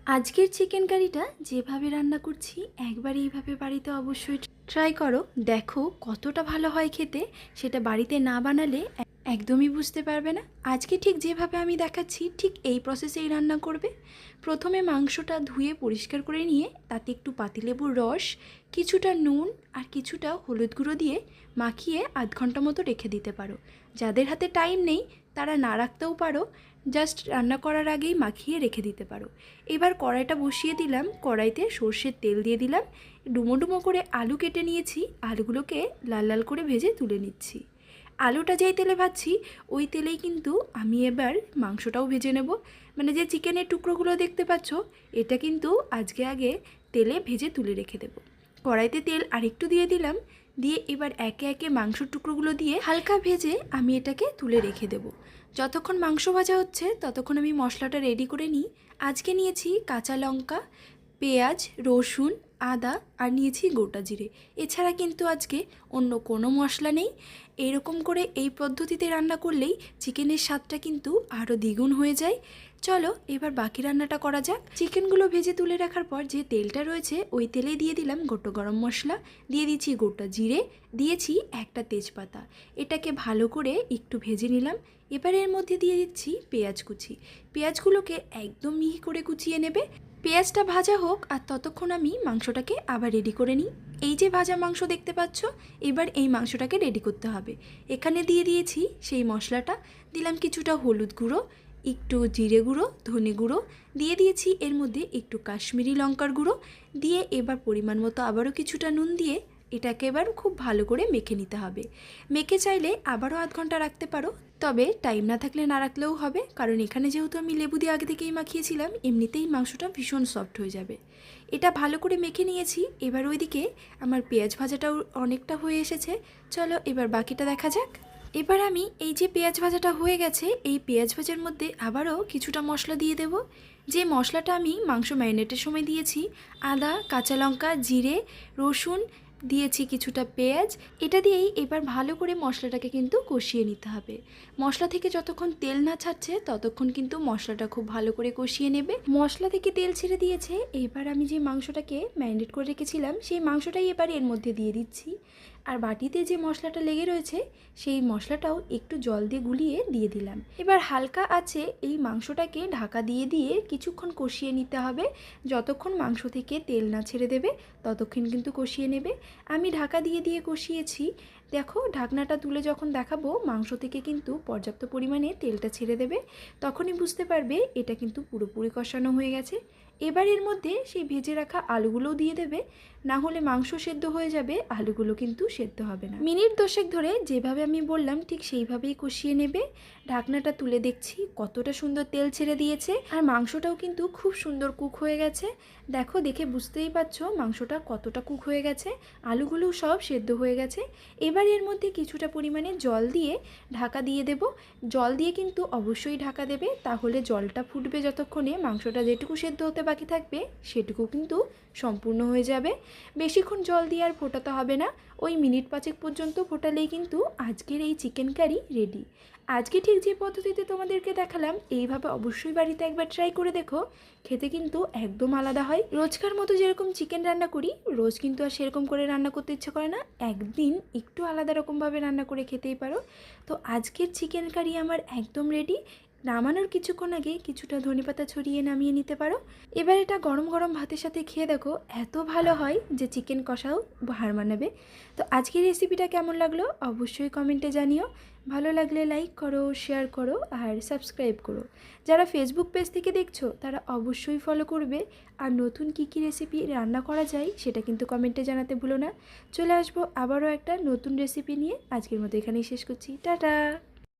আজকের চিকেন কারিটা যেভাবে রান্না করছি একবার এইভাবে বাড়িতে অবশ্যই ট্রাই করো। দেখো কতটা ভালো হয় খেতে, সেটা বাড়িতে না বানালে একদমই বুঝতে পারবে না। আজকে ঠিক যেভাবে আমি দেখাচ্ছি ঠিক এই প্রসেসেই রান্না করবে। প্রথমে মাংসটা ধুয়ে পরিষ্কার করে নিয়ে তাতে একটু পাতিলেবুর রস, কিছুটা নুন আর কিছুটা হলুদ গুঁড়ো দিয়ে মাখিয়ে আধ ঘন্টা মতো রেখে দিতে পারো। যাদের হাতে টাইম নেই তারা না রাখতেও পারো, জাস্ট রান্না করার আগেই মাখিয়ে রেখে দিতে পারো। এবার কড়াইটা বসিয়ে দিলাম, কড়াইতে সর্ষের তেল দিয়ে দিলাম, ডুমো ডুমো করে আলু কেটে নিয়েছি, আলুগুলোকে লাল লাল করে ভেজে তুলে নিচ্ছি। আলুটা যেই তেলে ভাজছি ওই তেলেই কিন্তু আমি এবার মাংসটাও ভেজে নেব। মানে যে চিকেনের টুকরোগুলো দেখতে পাচ্ছ এটা কিন্তু আগে তেলে ভেজে তুলে রেখে দেব। কড়াইতে তেল আরেকটু দিয়ে দিলাম, দিয়ে এবার একে একে মাংসর টুকরোগুলো দিয়ে হালকা ভেজে আমি এটাকে তুলে রেখে দেব। যতক্ষণ মাংস ভাজা হচ্ছে ততক্ষণ আমি মশলাটা রেডি করে নিই। আজকে নিয়েছি কাঁচা লঙ্কা, পেঁয়াজ, রসুন, আদা আর নিয়েছি গোটা জিরে। এছাড়া কিন্তু আজকে অন্য কোনো মশলা নেই। এরকম করে এই পদ্ধতিতে রান্না করলেই চিকেনের স্বাদটা কিন্তু আরও দ্বিগুণ হয়ে যায়। চলো এবার বাকি রান্নাটা করা যাক। চিকেনগুলো ভেজে তুলে রাখার পর যে তেলটা রয়েছে ওই তেলে দিয়ে দিলাম গোটা গরম মশলা, দিয়ে দিচ্ছি গোটা জিরে, দিয়েছি একটা তেজপাতা। এটাকে ভালো করে একটু ভেজে নিলাম। এবার এর মধ্যে দিয়ে দিচ্ছি পেঁয়াজ কুচি। পেঁয়াজগুলোকে একদম মিহি করে কুচিয়ে নেবে। পেঁয়াজটা ভাজা হোক আর ততক্ষণ আমি মাংসটাকে আবার রেডি করে নিই। এই যে ভাজা মাংস দেখতে পাচ্ছ, এবার এই মাংসটাকে রেডি করতে হবে। এখানে দিয়ে দিয়েছি সেই মশলাটা, দিলাম কিছুটা হলুদ গুঁড়ো, একটু জিরে গুঁড়ো, ধনে গুঁড়ো, দিয়ে দিয়েছি এর মধ্যে একটু কাশ্মীরি লঙ্কার গুঁড়ো, দিয়ে এবার পরিমাণ মতো আবারও কিছুটা নুন দিয়ে এটাকে এবার খুব ভালো করে মেখে নিতে হবে। মেখে চাইলে আবারও আধ ঘন্টা রাখতে পারো, তবে টাইম না থাকলে না রাখলেও হবে, কারণ এখানে যেহেতু আমি লেবু দিয়ে আগে থেকেই মাখিয়েছিলাম এমনিতেই মাংসটা ভীষণ সফট হয়ে যাবে। এটা ভালো করে মেখে নিয়েছি। এবার ওইদিকে আমার পেঁয়াজ ভাজাটাও অনেকটা হয়ে এসেছে। চলো এবার বাকিটা দেখা যাক। এবার আমি এই যে পেঁয়াজ ভাজাটা হয়ে গেছে এই পেঁয়াজ ভাজার মধ্যে আবারও কিছুটা মশলা দিয়ে দেব। যে মশলাটা আমি মাংস ম্যারিনেটের সময় দিয়েছি, আদা, কাঁচা লঙ্কা, জিরে, রসুন, দিয়েছি কিছুটা পেঁয়াজ, এটা দিয়েই এবার ভালো করে মশলাটাকে কিন্তু কষিয়ে নিতে হবে। মশলা থেকে যতক্ষণ তেল না ছাড়ছে ততক্ষণ কিন্তু মশলাটা খুব ভালো করে কষিয়ে নেবে। মশলা থেকে তেল ছেড়ে দিয়েছে, এবার আমি যে মাংসটাকে ম্যারিনেট করে রেখেছিলাম সেই মাংসটাই এবার এর মধ্যে দিয়ে দিচ্ছি। আর বাটিতে যে মশলাটা লেগে রয়েছে সেই মশলাটাও একটু জল দিয়ে গুলিয়ে দিয়ে দিলাম। এবার হালকা আছে এই মাংসটাকে ঢাকা দিয়ে দিয়ে কিছুক্ষণ কষিয়ে নিতে হবে। যতক্ষণ মাংস থেকে তেল না ছেড়ে দেবে ততক্ষণ কিন্তু কষিয়ে নেবে। আমি ঢাকা দিয়ে দিয়ে কষিয়েছি। দেখো ঢাকনাটা তুলে যখন দেখাবো মাংস থেকে কিন্তু পর্যাপ্ত পরিমাণে তেলটা ছেড়ে দেবে, তখনই বুঝতে পারবে এটা কিন্তু পুরোপুরি কষানো হয়ে গেছে। এবার এর মধ্যে সেই ভেজে রাখা আলুগুলোও দিয়ে দেবে, না হলে মাংস সেদ্ধ হয়ে যাবে, আলুগুলো কিন্তু সেদ্ধ হবে না। মিনিট 10 ধরে যেভাবে আমি বললাম ঠিক সেইভাবেই কষিয়ে নেবে। ঢাকনাটা তুলে দেখছি কতটা সুন্দর তেল ছেড়ে দিয়েছে, আর মাংসটাও কিন্তু খুব সুন্দর কুক হয়ে গেছে। দেখো দেখে বুঝতেই পারছো মাংসটা কতটা কুক হয়ে গেছে, আলুগুলো সব সেদ্ধ হয়ে গেছে। এবার এর মধ্যে কিছুটা পরিমাণে জল দিয়ে ঢাকা দিয়ে দেব। জল দিয়ে কিন্তু অবশ্যই ঢাকা দেবে, তাহলে জলটা ফুটবে যতক্ষণে মাংসটা যেটুকু সেদ্ধ হতে বাকি থাকবে সেটুকু কিন্তু সম্পূর্ণ হয়ে যাবে। বেশিক্ষণ জল দিয়ে আর ফোটাতে হবে না, ওই মিনিট 5 পর্যন্ত ফোটালেই কিন্তু আজকের এই চিকেন কারি রেডি। আজকে ঠিক যে পদ্ধতিতে তোমাদেরকে দেখালাম এইভাবে অবশ্যই বাড়িতে একবার ট্রাই করে দেখো, খেতে কিন্তু একদম আলাদা হয়। রোজকার মতো যেরকম চিকেন রান্না করি রোজ কিন্তু আর সেরকম করে রান্না করতে ইচ্ছা করে না, একদিন একটু আলাদা রকমভাবে রান্না করে খেতেই পারো। তো আজকের চিকেন কারি আমার একদম রেডি। নামানোর কিছুক্ষণ আগে কিছুটা ধনেপাতা ছড়িয়ে নামিয়ে নিতে পারো। এবার এটা গরম গরম ভাতের সাথে খেয়ে দেখো, এত ভালো হয় যে চিকেন কষাও হার মানাবে। তো আজকের রেসিপিটা কেমন লাগলো অবশ্যই কমেন্টে জানিও। ভালো লাগলে লাইক করো, শেয়ার করো আর সাবস্ক্রাইব করো। যারা ফেসবুক পেজ থেকে দেখছো তারা অবশ্যই ফলো করবে। আর নতুন কী কী রেসিপি রান্না করা যায় সেটা কিন্তু কমেন্টে জানাতে ভুলো না। চলে আসবো আবারও একটা নতুন রেসিপি নিয়ে। আজকের মতো এখানেই শেষ করছি, টাটা।